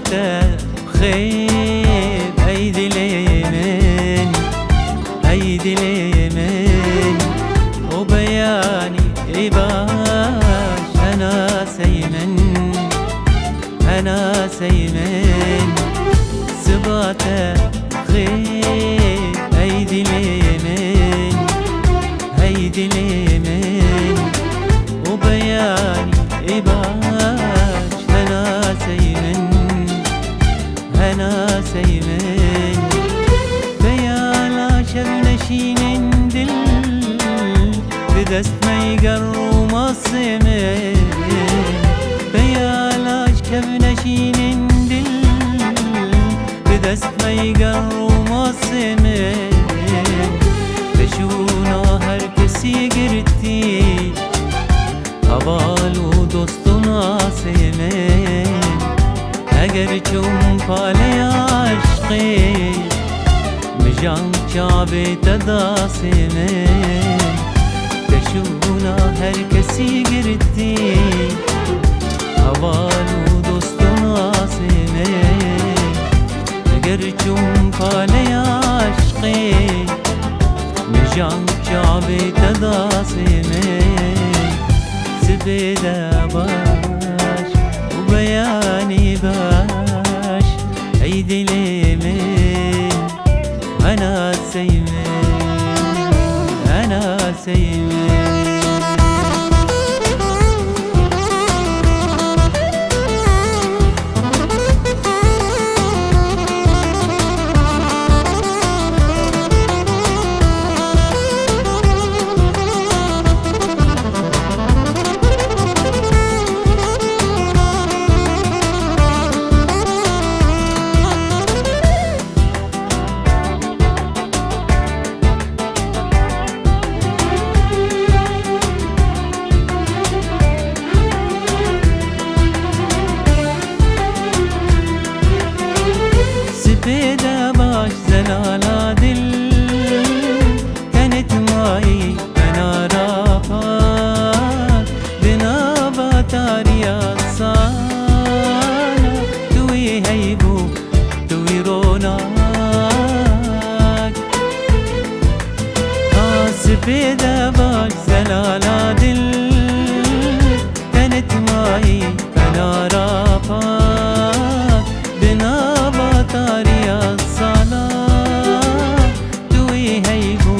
سباته خيب أيدي اليمين أيدي اليمين وبياني إباش أنا سيمن أنا سيمن سباته خيب أيدي اليمين أيدي اليمين وبياني إباش أنا سيمن أنا سيمن بيالا شب نشين دل بدست ما يقروا مصيمن بيالا شب نشين دل بدست ما يقروا مصيمن بشونا herkesi girdi Havalu dostuna sevmen Eğer çumpale aşkı Mijan çabete da sevmen Beşuna herkesi girdi Havalu dostuna sevmen Eğer çumpale aşkı Mijan çabete da sevmen سبيده باش وبياني باش أيدي اليمين أنا سيمن أنا سيمن سبيده باش زلالا دل كانت معي أنا رافاك بنابات رياض صانا توي هيبو توي روناك سبيده باش زلالا دل كانت معي أنا رافاك بنابات رياض صانا توي هيبو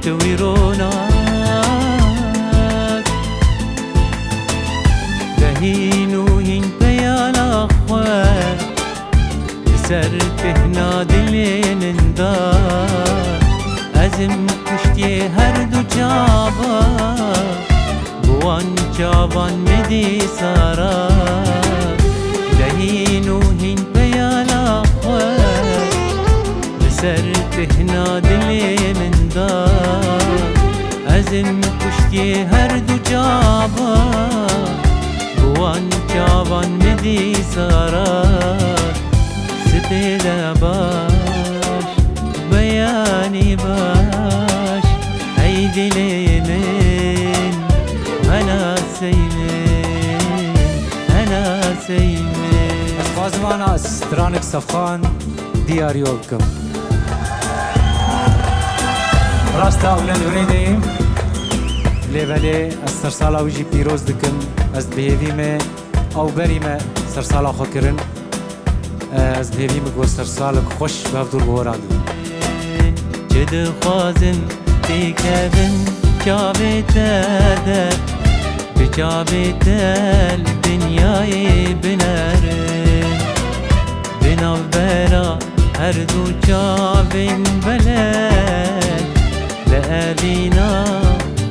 توي روناك دهين وهين بيالا أخوات سرت هنا دلين اندار أزم كشتي هردو جابا بوان جابان مدي سارا دهين وهين بيالا أخوات سرت هنا دلين اندار أزم كشتي هردو جابا بوان جابان مدي سارا سبيده باش بياني باش أيدي اليمين أنا سيمن أنا سيمن Fazmana Stranik Safxan diyar yolkum Rasta ulen üreydeyim Leveli az sarsala uji piroz dikim Az behevime Av berime sarsala xokirin Az behevime go sarsalak خوش bevdur borandu جد خوازم تكبن جابته بجابته الدنياي بنرم بنابرا هر دو جابن بلد لأبينا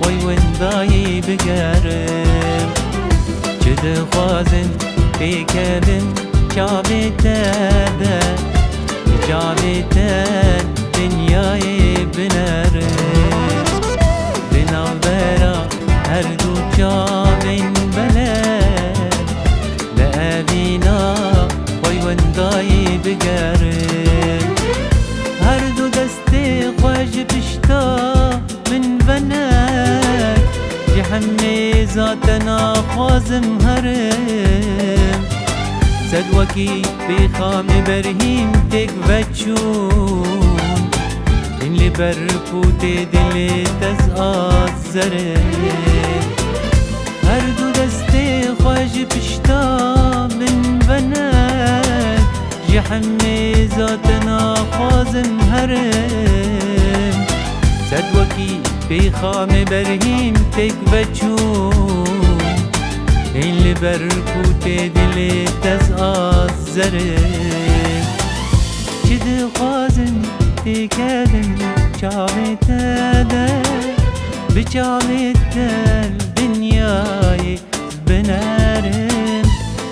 وي ونداي بقرم جد خوازم تكبن جابته بجابته الدنياي بنرم بنابرا هر دو جابن بلد لأبينا وي ونداي بقرم هر دو دستي خوش بشتا من بنك جهني ذاتنا خوازم هرم سدوكي بخام برهيم تك بچون اللي بركوت دل تزقاط زره هر دو دسته خوش پشتا من بنات جحمي ذاتنا خوازم هرم سدوكي بخام برهيم تك بچون اللي بركوت دل تزقاط زره چد خوازم تكادم شعبت هذا بشعبت الدنيا بنارم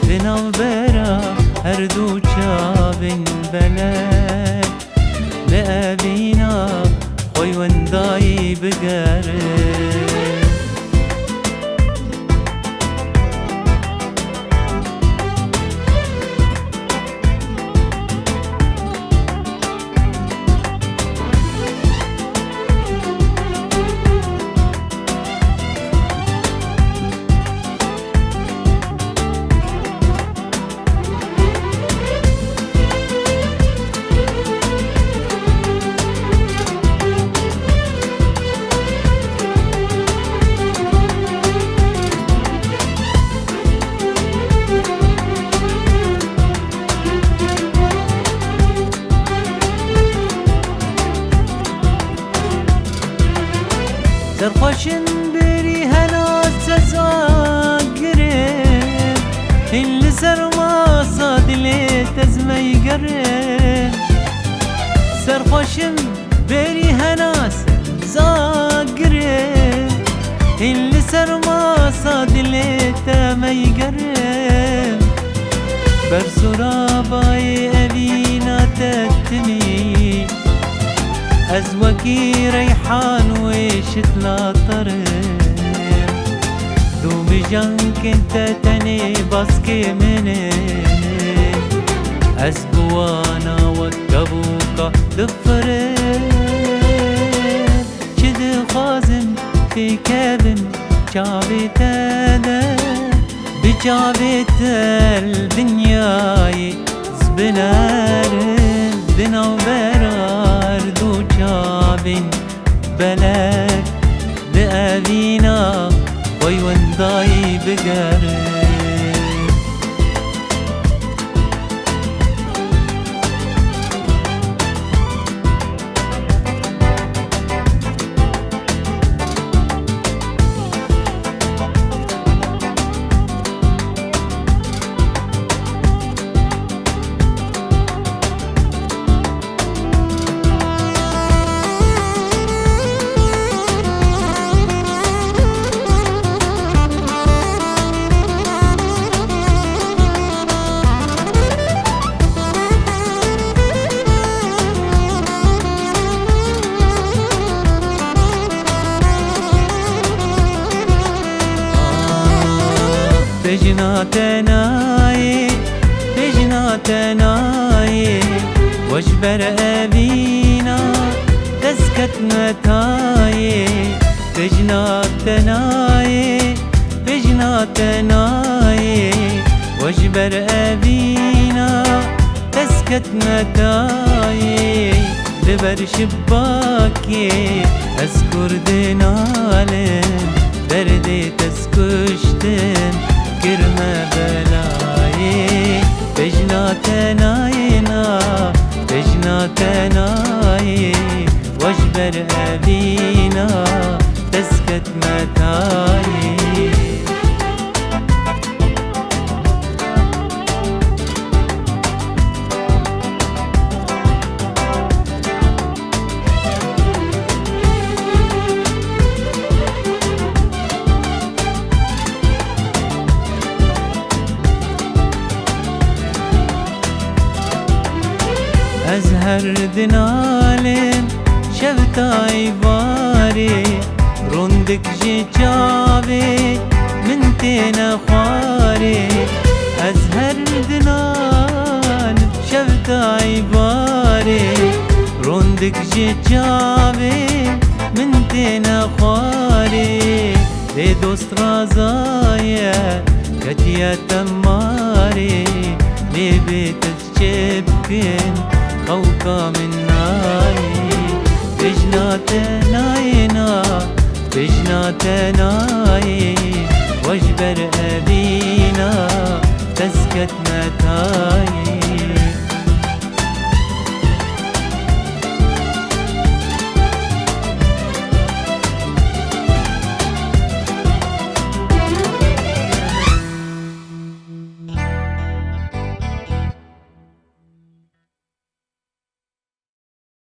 بنغبرا هردو شعب بلد لأبينا خوي ونداي بقارم سرخوشن بري هنا تزاقرم اللي سر ما صاد لي تزمي قرم سرخوشن بري هنا تزاقرم اللي سر ما صاد لي تمي قرم برسورا باي أبينا تتمي أزوكي ريحان وشتلا طرم دوم جان كنت تاني باسكي مني أسبوانا وكبوكا دفرم شد خازم في كابن شعبت هذا بشعبت الدنيا زبنارم دنا وبرار دو شعب بلد لأبينا خوي ونداي بقارم بجنا تناي وجبر أبينا تسكت متاي بجنا تناي وجبر أبينا تسكت متاي لبر شباكي أذكر دنالم بردي تسكشتم كرمة بلاي بجنا تناي وجبر أبينا تسكت متاي أزهر دنالم شفتاي باري رندك جيجابي من تينا خواري أزهر دنالم شفتاي باري رندك جيجابي من تينا خواري لي دوست رازايا كتيا تماري لي بيتك شبكن خوكا من ناي بجناتنا بجناتنا واجبر أبينا تسكت متاي